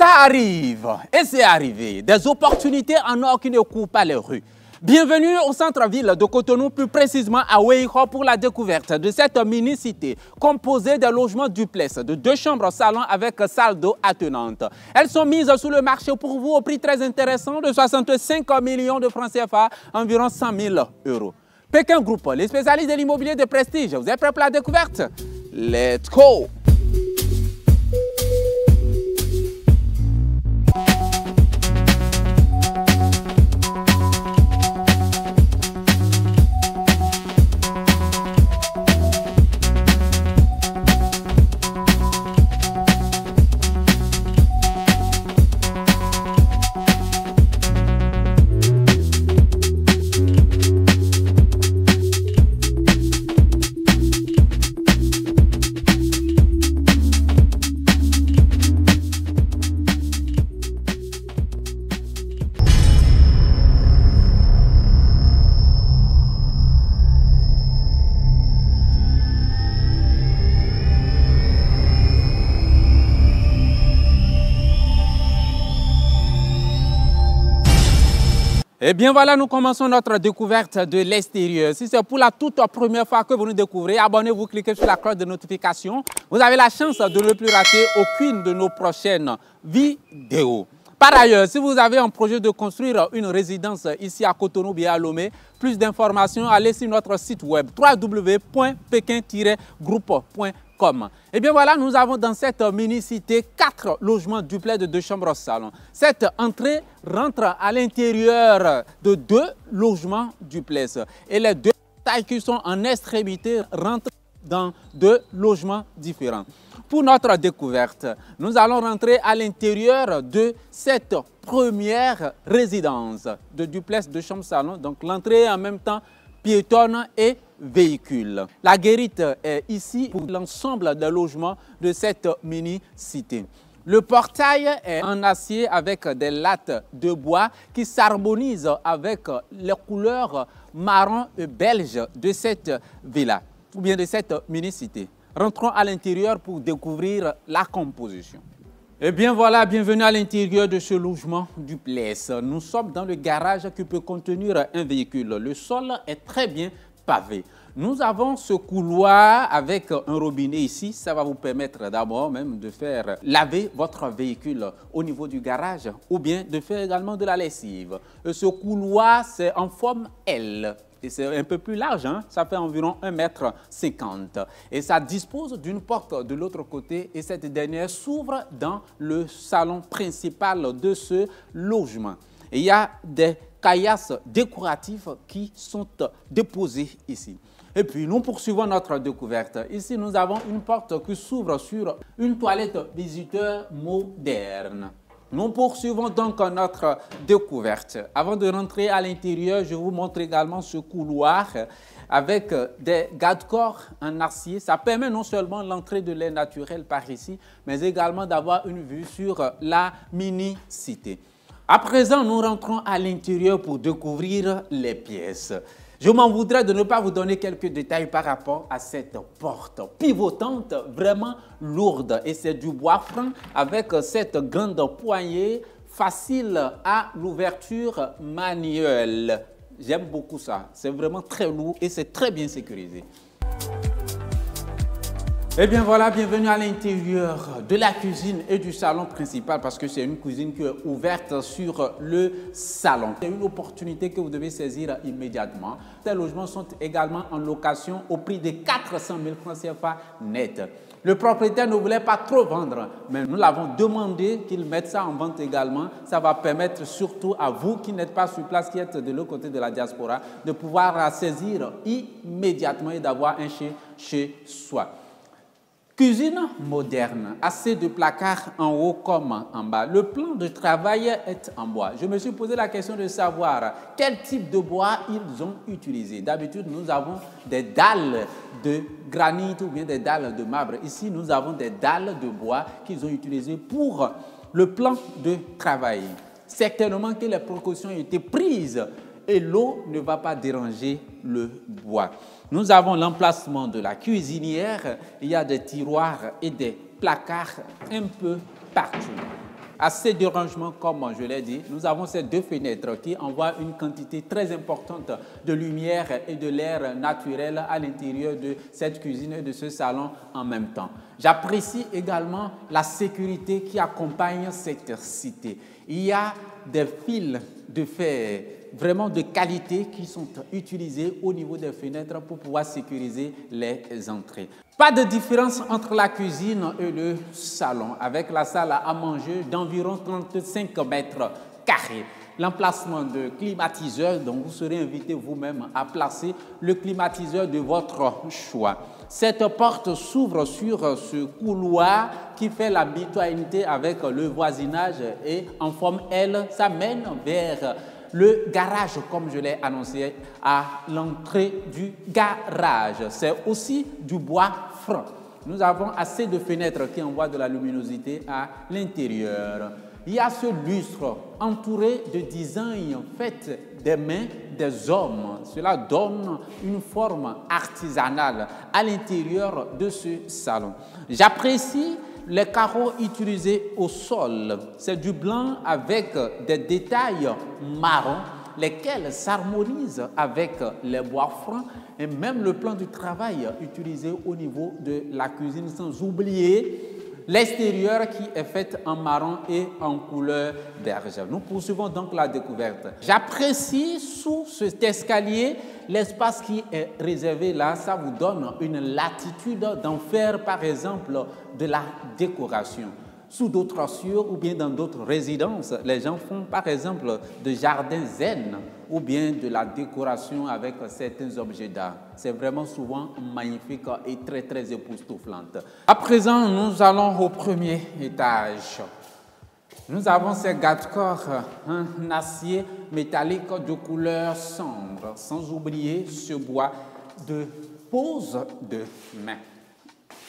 Ça arrive, et c'est arrivé. Des opportunités en or qui ne courent pas les rues. Bienvenue au centre-ville de Cotonou, plus précisément à Weigho, pour la découverte de cette mini-cité composée de logements duplex, de 2 chambres salon avec salle d'eau attenante. Elles sont mises sur le marché pour vous au prix très intéressant de 65 millions de francs CFA, environ 100 000 euros. Pékin Group, les spécialistes de l'immobilier de prestige. Vous êtes prêts pour la découverte? Let's go! Et bien voilà, nous commençons notre découverte de l'extérieur. Si c'est pour la toute première fois que vous nous découvrez, abonnez-vous, cliquez sur la cloche de notification. Vous avez la chance de ne plus rater aucune de nos prochaines vidéos. Par ailleurs, si vous avez un projet de construire une résidence ici à Cotonou, bien à Lomé, plus d'informations, allez sur notre site web www.pekin-group.com. Et bien voilà, nous avons dans cette mini-cité 4 logements duplex de 2 chambres salon. Cette entrée rentre à l'intérieur de 2 logements duplex. Et les 2 tailles qui sont en extrémité rentrent dans 2 logements différents. Pour notre découverte, nous allons rentrer à l'intérieur de cette première résidence de duplex de chambre salon. Donc l'entrée est en même temps piétonne et véhicule. La guérite est ici pour l'ensemble des logements de cette mini-cité. Le portail est en acier avec des lattes de bois qui s'harmonisent avec les couleurs marron et belge de cette villa ou bien de cette mini-cité. Rentrons à l'intérieur pour découvrir la composition. Eh bien voilà, bienvenue à l'intérieur de ce logement duplex. Nous sommes dans le garage qui peut contenir un véhicule. Le sol est très bien pavé. Nous avons ce couloir avec un robinet ici. Ça va vous permettre d'abord même de faire laver votre véhicule au niveau du garage ou bien de faire également de la lessive. Ce couloir, c'est en forme L. Et c'est un peu plus large, hein? Ça fait environ 1,50 m. Et ça dispose d'une porte de l'autre côté et cette dernière s'ouvre dans le salon principal de ce logement. Et il y a des caillasses décoratives qui sont déposées ici. Et puis nous poursuivons notre découverte. Ici nous avons une porte qui s'ouvre sur une toilette visiteur moderne. Nous poursuivons donc notre découverte. Avant de rentrer à l'intérieur, je vous montre également ce couloir avec des garde-corps en acier. Ça permet non seulement l'entrée de l'air naturel par ici, mais également d'avoir une vue sur la mini-cité. À présent, nous rentrons à l'intérieur pour découvrir les pièces. Je m'en voudrais de ne pas vous donner quelques détails par rapport à cette porte pivotante, vraiment lourde. Et c'est du bois franc avec cette grande poignée facile à l'ouverture manuelle. J'aime beaucoup ça. C'est vraiment très lourd et c'est très bien sécurisé. Eh bien voilà, bienvenue à l'intérieur de la cuisine et du salon principal parce que c'est une cuisine qui est ouverte sur le salon. C'est une opportunité que vous devez saisir immédiatement. Ces logements sont également en location au prix de 400 000 francs CFA net. Le propriétaire ne voulait pas trop vendre, mais nous l'avons demandé qu'il mette ça en vente également. Ça va permettre surtout à vous qui n'êtes pas sur place, qui êtes de l'autre côté de la diaspora, de pouvoir saisir immédiatement et d'avoir un chez soi. Cuisine moderne, assez de placards en haut comme en bas. Le plan de travail est en bois. Je me suis posé la question de savoir quel type de bois ils ont utilisé. D'habitude, nous avons des dalles de granit ou bien des dalles de marbre. Ici, nous avons des dalles de bois qu'ils ont utilisées pour le plan de travail. Certainement que les précautions ont été prises et l'eau ne va pas déranger le bois. Nous avons l'emplacement de la cuisinière. Il y a des tiroirs et des placards un peu partout. Assez de rangement, comme je l'ai dit. Nous avons ces deux fenêtres qui envoient une quantité très importante de lumière et de l'air naturel à l'intérieur de cette cuisine et de ce salon en même temps. J'apprécie également la sécurité qui accompagne cette cité. Il y a des fils de fer vraiment de qualité qui sont utilisés au niveau des fenêtres pour pouvoir sécuriser les entrées. Pas de différence entre la cuisine et le salon, avec la salle à manger d'environ 35 mètres carrés. L'emplacement de climatiseur, donc vous serez invité vous-même à placer le climatiseur de votre choix. Cette porte s'ouvre sur ce couloir qui fait la mutualité avec le voisinage et en forme L, ça mène vers le garage, comme je l'ai annoncé, à l'entrée du garage. C'est aussi du bois franc. Nous avons assez de fenêtres qui envoient de la luminosité à l'intérieur. Il y a ce lustre entouré de designs faits des mains des hommes. Cela donne une forme artisanale à l'intérieur de ce salon. J'apprécie les carreaux utilisés au sol. C'est du blanc avec des détails marrons, lesquels s'harmonisent avec les bois francs et même le plan du travail utilisé au niveau de la cuisine, sans oublier l'extérieur qui est fait en marron et en couleur berge. Nous poursuivons donc la découverte. J'apprécie sous cet escalier l'espace qui est réservé là. Ça vous donne une latitude d'en faire par exemple de la décoration. Sous d'autres cieux ou bien dans d'autres résidences, les gens font par exemple de jardins zen ou bien de la décoration avec certains objets d'art. C'est vraiment souvent magnifique et très époustouflant. À présent, nous allons au premier étage. Nous avons ces garde-corps en acier métallique de couleur sombre, sans oublier ce bois de pose de main.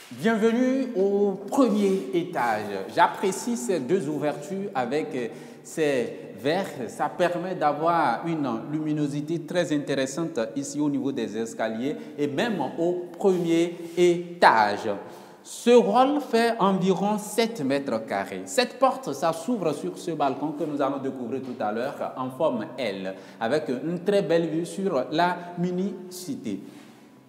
Bienvenue au premier étage. J'apprécie ces deux ouvertures avec ces verres. Ça permet d'avoir une luminosité très intéressante ici au niveau des escaliers et même au premier étage. Ce hall fait environ 7 mètres carrés. Cette porte, ça s'ouvre sur ce balcon que nous allons découvrir tout à l'heure en forme L, avec une très belle vue sur la mini-cité.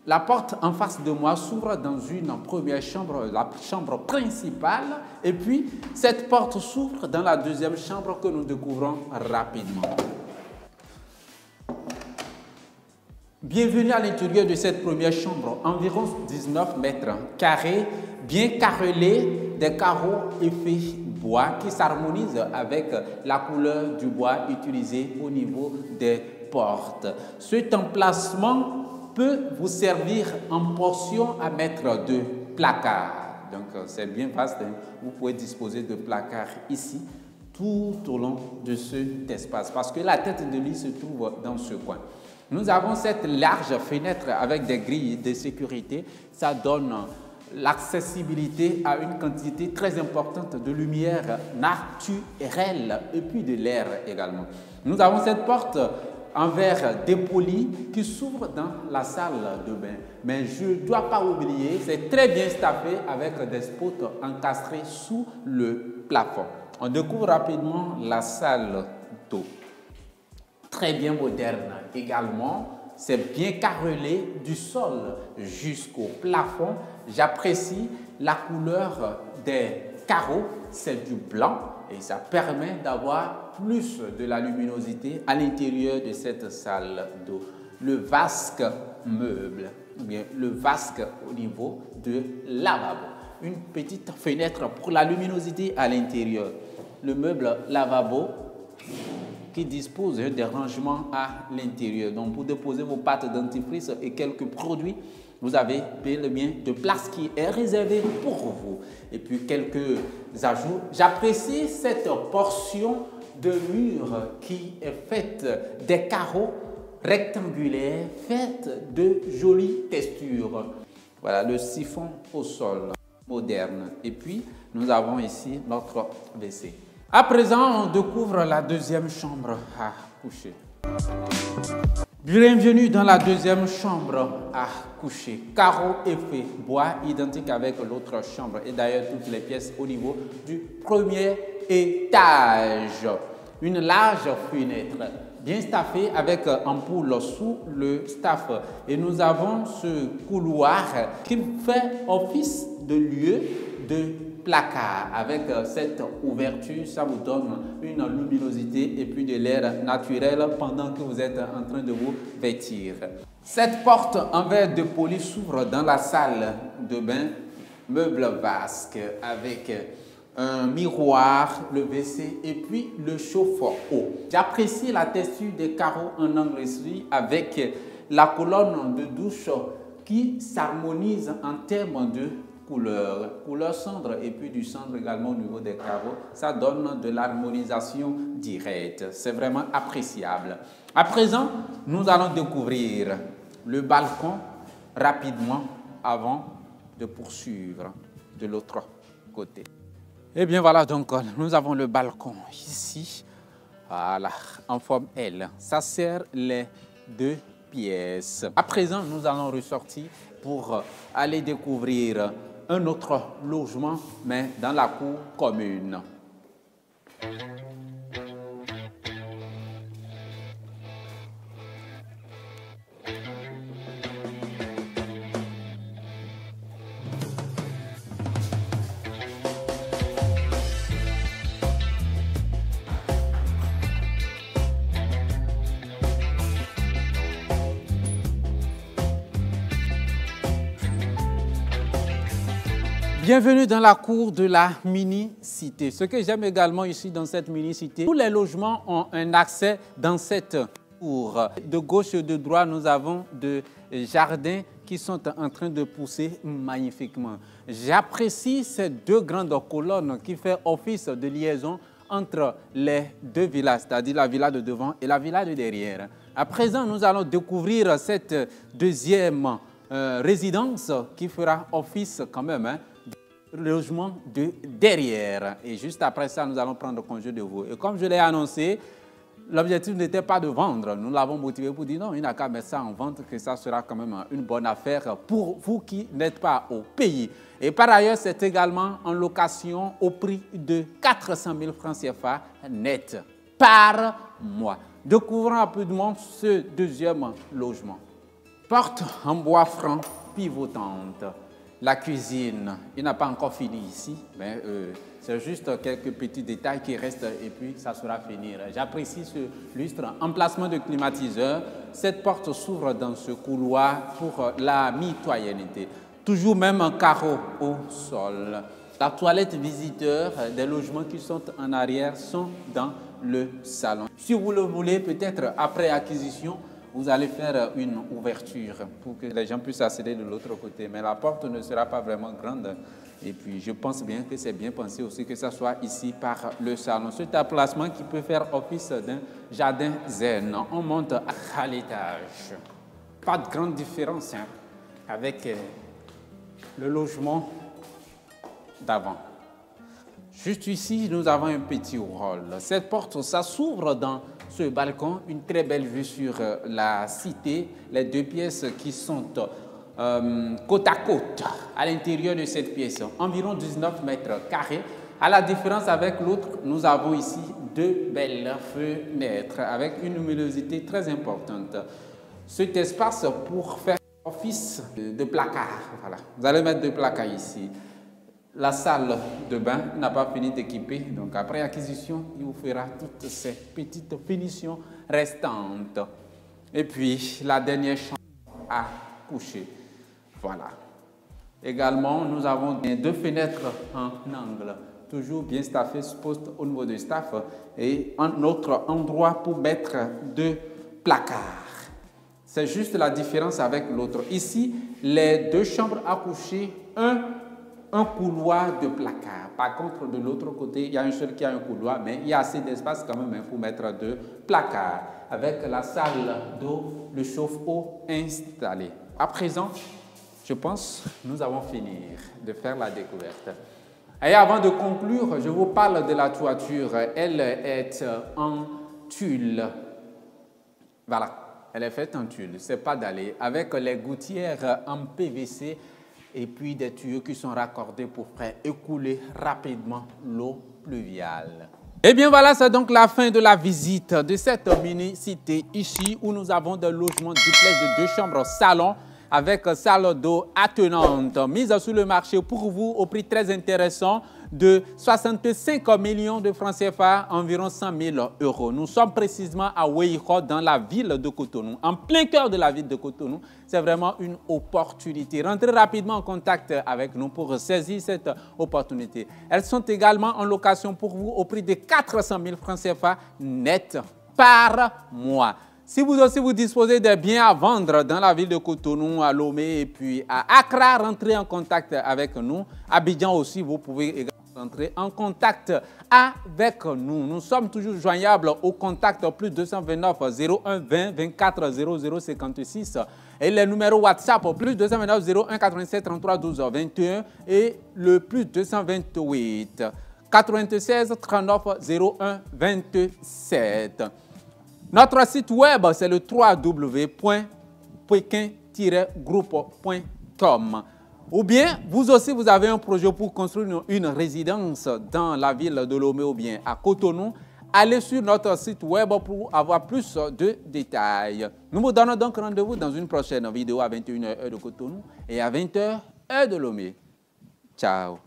La porte en face de moi s'ouvre dans une première chambre, la chambre principale, et puis cette porte s'ouvre dans la deuxième chambre que nous découvrons rapidement. Bienvenue à l'intérieur de cette première chambre, environ 19 mètres carrés, bien carrelée, des carreaux effet bois qui s'harmonisent avec la couleur du bois utilisé au niveau des portes. Cet emplacement peut vous servir en portion à mettre de placards. Donc c'est bien vaste, hein? Vous pouvez disposer de placards ici tout au long de cet espace parce que la tête de lit se trouve dans ce coin. Nous avons cette large fenêtre avec des grilles de sécurité. Ça donne l'accessibilité à une quantité très importante de lumière naturelle et puis de l'air également. Nous avons cette porte en verre dépoli qui s'ouvre dans la salle de bain. Mais je ne dois pas oublier, c'est très bien staffé avec des spots encastrés sous le plafond. On découvre rapidement la salle d'eau. Très bien moderne également. C'est bien carrelé du sol jusqu'au plafond. J'apprécie la couleur des carreaux, c'est du blanc et ça permet d'avoir plus de la luminosité à l'intérieur de cette salle d'eau. Le vasque meuble, ou bien le vasque au niveau de lavabo. Une petite fenêtre pour la luminosité à l'intérieur. Le meuble lavabo qui dispose des rangements à l'intérieur. Donc pour déposer vos pâtes dentifrice et quelques produits, vous avez bel et bien de place qui est réservée pour vous. Et puis quelques ajouts. J'apprécie cette portion de mur qui est faite des carreaux rectangulaires, faite de jolies textures. Voilà le siphon au sol moderne. Et puis nous avons ici notre WC. À présent, on découvre la deuxième chambre à coucher. Bienvenue dans la deuxième chambre à coucher. Carreaux effet bois identique avec l'autre chambre et d'ailleurs toutes les pièces au niveau du premier étages. Une large fenêtre bien staffée avec ampoule sous le staff. Et nous avons ce couloir qui fait office de lieu de placard. Avec cette ouverture, ça vous donne une luminosité et puis de l'air naturel pendant que vous êtes en train de vous vêtir. Cette porte en verre de poli s'ouvre dans la salle de bain, meuble vasque avec un miroir, le WC et puis le chauffe-eau. J'apprécie la texture des carreaux en anglerie avec la colonne de douche qui s'harmonise en termes de couleur cendre et puis du cendre également au niveau des carreaux. Ça donne de l'harmonisation directe. C'est vraiment appréciable. À présent, nous allons découvrir le balcon rapidement avant de poursuivre de l'autre côté. Et bien voilà, donc nous avons le balcon ici, voilà, en forme L. Ça sert les deux pièces. À présent, nous allons ressortir pour aller découvrir un autre logement, mais dans la cour commune. Bienvenue dans la cour de la mini-cité. Ce que j'aime également ici dans cette mini-cité, tous les logements ont un accès dans cette cour. De gauche et de droite, nous avons des jardins qui sont en train de pousser magnifiquement. J'apprécie ces deux grandes colonnes qui font office de liaison entre les deux villas, c'est-à-dire la villa de devant et la villa de derrière. À présent, nous allons découvrir cette deuxième résidence qui fera office quand même logement de derrière. Et juste après ça, nous allons prendre congé de vous. Et comme je l'ai annoncé, l'objectif n'était pas de vendre. Nous l'avons motivé pour dire non, il n'a qu'à mettre ça en vente, que ça sera quand même une bonne affaire pour vous qui n'êtes pas au pays. Et par ailleurs, c'est également en location au prix de 400 000 francs CFA net par mois. Découvrons rapidement ce deuxième logement. Porte en bois franc pivotante. La cuisine, il n'a pas encore fini ici, mais c'est juste quelques petits détails qui restent et puis ça sera fini. J'apprécie ce lustre, emplacement de climatiseur. Cette porte s'ouvre dans ce couloir pour la mitoyenneté. Toujours même un carreau au sol. La toilette visiteur des logements qui sont en arrière sont dans le salon. Si vous le voulez, peut-être après acquisition, vous allez faire une ouverture pour que les gens puissent accéder de l'autre côté. Mais la porte ne sera pas vraiment grande. Et puis, je pense bien que c'est bien pensé aussi que ça soit ici par le salon. C'est un placement qui peut faire office d'un jardin zen. On monte à l'étage. Pas de grande différence avec le logement d'avant. Juste ici, nous avons un petit hall. Cette porte, ça s'ouvre dans ce balcon, une très belle vue sur la cité, les deux pièces qui sont côte à côte à l'intérieur de cette pièce, environ 19 mètres carrés. À la différence avec l'autre, nous avons ici deux belles fenêtres avec une luminosité très importante. Cet espace pour faire office de placard, voilà. Vous allez mettre deux placards ici. La salle de bain n'a pas fini d'équiper, donc après acquisition, il vous fera toutes ces petites finitions restantes. Et puis, la dernière chambre à coucher. Voilà. Également, nous avons deux fenêtres en angle, toujours bien staffées, poste au niveau du staff, et un autre endroit pour mettre deux placards. C'est juste la différence avec l'autre. Ici, les deux chambres à coucher, un couloir de placard. Par contre, de l'autre côté, il y a un seul qui a un couloir, mais il y a assez d'espace quand même pour mettre deux placards, avec la salle d'eau, le chauffe-eau installé. À présent, je pense que nous avons fini de faire la découverte. Et avant de conclure, je vous parle de la toiture. Elle est en tulle. Voilà, elle est faite en tulle, c'est pas dallé, avec les gouttières en PVC et puis des tuyaux qui sont raccordés pour faire écouler rapidement l'eau pluviale. Et bien voilà, c'est donc la fin de la visite de cette mini-cité ici où nous avons des logements duplex de 2 chambres salon avec salle d'eau attenante mise sur le marché pour vous au prix très intéressant de 65 millions de francs CFA, environ 100 000 euros. Nous sommes précisément à Weiro dans la ville de Cotonou, en plein cœur de la ville de Cotonou. C'est vraiment une opportunité. Rentrez rapidement en contact avec nous pour saisir cette opportunité. Elles sont également en location pour vous au prix de 400 000 francs CFA net par mois. Si vous aussi vous disposez de biens à vendre dans la ville de Cotonou, à Lomé et puis à Accra, rentrez en contact avec nous. Abidjan aussi, vous pouvez également rentrer en contact avec nous. Nous sommes toujours joignables au contact plus 229 01 20 24 00 56 et les numéros WhatsApp plus 229 01 87 33 12 21 et le plus 228 96 39 01 27. Notre site web, c'est le www.pekin-groupe.com. Ou bien, vous aussi, vous avez un projet pour construire une résidence dans la ville de Lomé ou bien à Cotonou. Allez sur notre site web pour avoir plus de détails. Nous vous donnons donc rendez-vous dans une prochaine vidéo à 21h heure de Cotonou et à 20h heure de Lomé. Ciao.